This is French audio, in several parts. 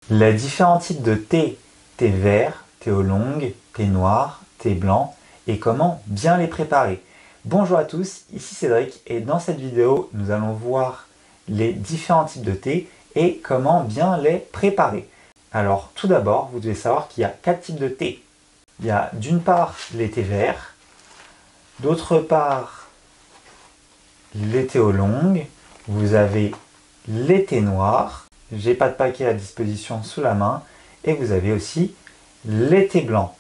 Les différents types de thé, thé vert, thé oolong, thé noir, thé blanc et comment bien les préparer. Bonjour à tous, ici Cédric et dans cette vidéo nous allons voir les différents types de thé et comment bien les préparer. Alors tout d'abord vous devez savoir qu'il y a 4 types de thé. Il y a d'une part les thés verts, d'autre part les thés oolong, vous avez les thés noirs. J'ai pas de paquet à disposition sous la main. Et vous avez aussi les thés blancs.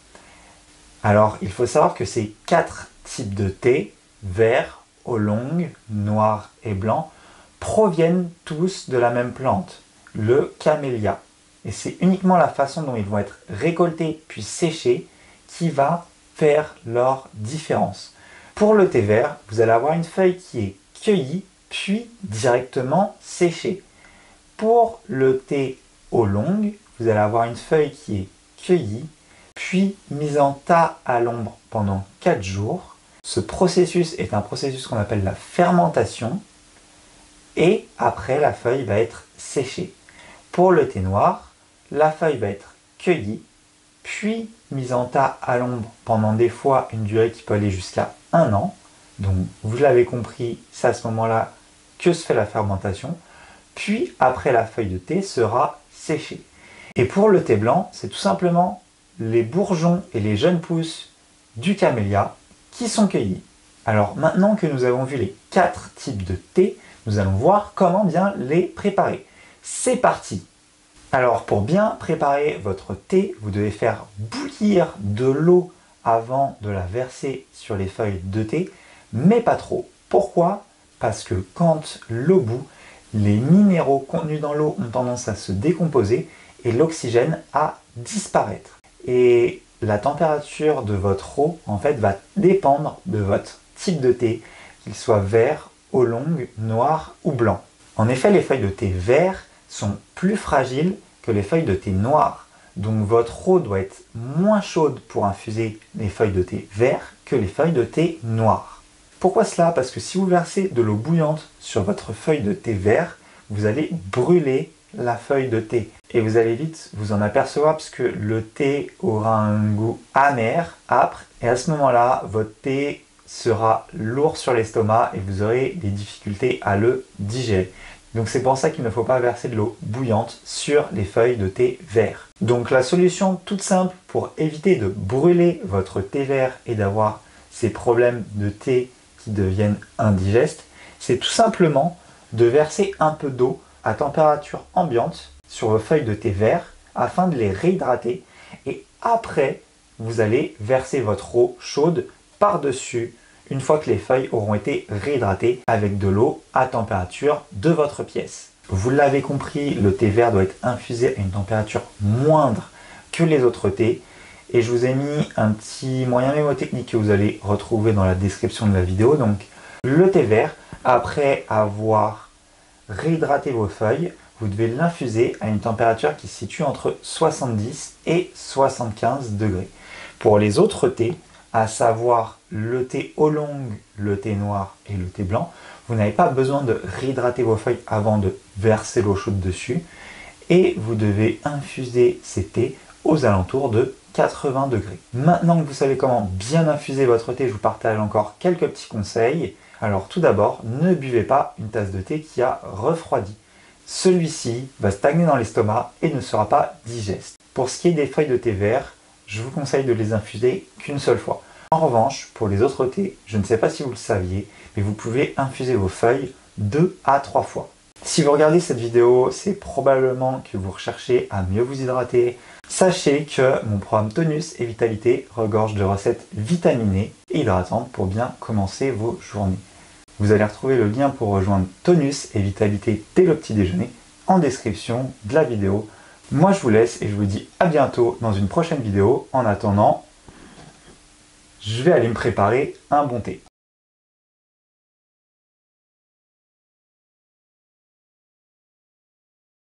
Alors, il faut savoir que ces 4 types de thé, vert, oolong, noir et blanc, proviennent tous de la même plante, le camélia. Et c'est uniquement la façon dont ils vont être récoltés puis séchés qui va faire leur différence. Pour le thé vert, vous allez avoir une feuille qui est cueillie puis directement séchée. Pour le thé oolong, vous allez avoir une feuille qui est cueillie, puis mise en tas à l'ombre pendant 4 jours. Ce processus est un processus qu'on appelle la fermentation, et après la feuille va être séchée. Pour le thé noir, la feuille va être cueillie, puis mise en tas à l'ombre pendant des fois une durée qui peut aller jusqu'à 1 an. Donc vous l'avez compris, c'est à ce moment-là que se fait la fermentation. Puis après la feuille de thé sera séchée. Et pour le thé blanc, c'est tout simplement les bourgeons et les jeunes pousses du camélia qui sont cueillis. Alors maintenant que nous avons vu les 4 types de thé, nous allons voir comment bien les préparer. C'est parti! Alors pour bien préparer votre thé, vous devez faire bouillir de l'eau avant de la verser sur les feuilles de thé, mais pas trop. Pourquoi? Parce que quand l'eau bout, les minéraux contenus dans l'eau ont tendance à se décomposer et l'oxygène à disparaître. Et la température de votre eau en fait va dépendre de votre type de thé, qu'il soit vert, oolong, noir ou blanc. En effet, les feuilles de thé vert sont plus fragiles que les feuilles de thé noir. Donc votre eau doit être moins chaude pour infuser les feuilles de thé vert que les feuilles de thé noir. Pourquoi cela? Parce que si vous versez de l'eau bouillante sur votre feuille de thé vert, vous allez brûler la feuille de thé. Et vous allez vite vous en apercevoir parce que le thé aura un goût amer, âpre, et à ce moment-là, votre thé sera lourd sur l'estomac et vous aurez des difficultés à le digérer. Donc c'est pour ça qu'il ne faut pas verser de l'eau bouillante sur les feuilles de thé vert. Donc la solution toute simple pour éviter de brûler votre thé vert et d'avoir ces problèmes de thé qui deviennent indigestes, c'est tout simplement de verser un peu d'eau à température ambiante sur vos feuilles de thé vert afin de les réhydrater, et après vous allez verser votre eau chaude par-dessus une fois que les feuilles auront été réhydratées avec de l'eau à température de votre pièce. Vous l'avez compris, le thé vert doit être infusé à une température moindre que les autres thés. Et je vous ai mis un petit moyen mémotechnique que vous allez retrouver dans la description de la vidéo. Donc le thé vert, après avoir réhydraté vos feuilles, vous devez l'infuser à une température qui se situe entre 70 et 75 degrés. Pour les autres thés, à savoir le thé oolong, le thé noir et le thé blanc, vous n'avez pas besoin de réhydrater vos feuilles avant de verser l'eau chaude dessus. Et vous devez infuser ces thés aux alentours de 80 degrés. Maintenant que vous savez comment bien infuser votre thé, je vous partage encore quelques petits conseils. Alors tout d'abord, ne buvez pas une tasse de thé qui a refroidi. Celui-ci va stagner dans l'estomac et ne sera pas digeste. Pour ce qui est des feuilles de thé vert, je vous conseille de les infuser qu'une seule fois. En revanche, pour les autres thés, je ne sais pas si vous le saviez, mais vous pouvez infuser vos feuilles 2 à 3 fois. Si vous regardez cette vidéo, c'est probablement que vous recherchez à mieux vous hydrater. Sachez que mon programme Tonus et Vitalité regorge de recettes vitaminées et hydratantes pour bien commencer vos journées. Vous allez retrouver le lien pour rejoindre Tonus et Vitalité dès le petit déjeuner en description de la vidéo. Moi je vous laisse et je vous dis à bientôt dans une prochaine vidéo. En attendant, je vais aller me préparer un bon thé.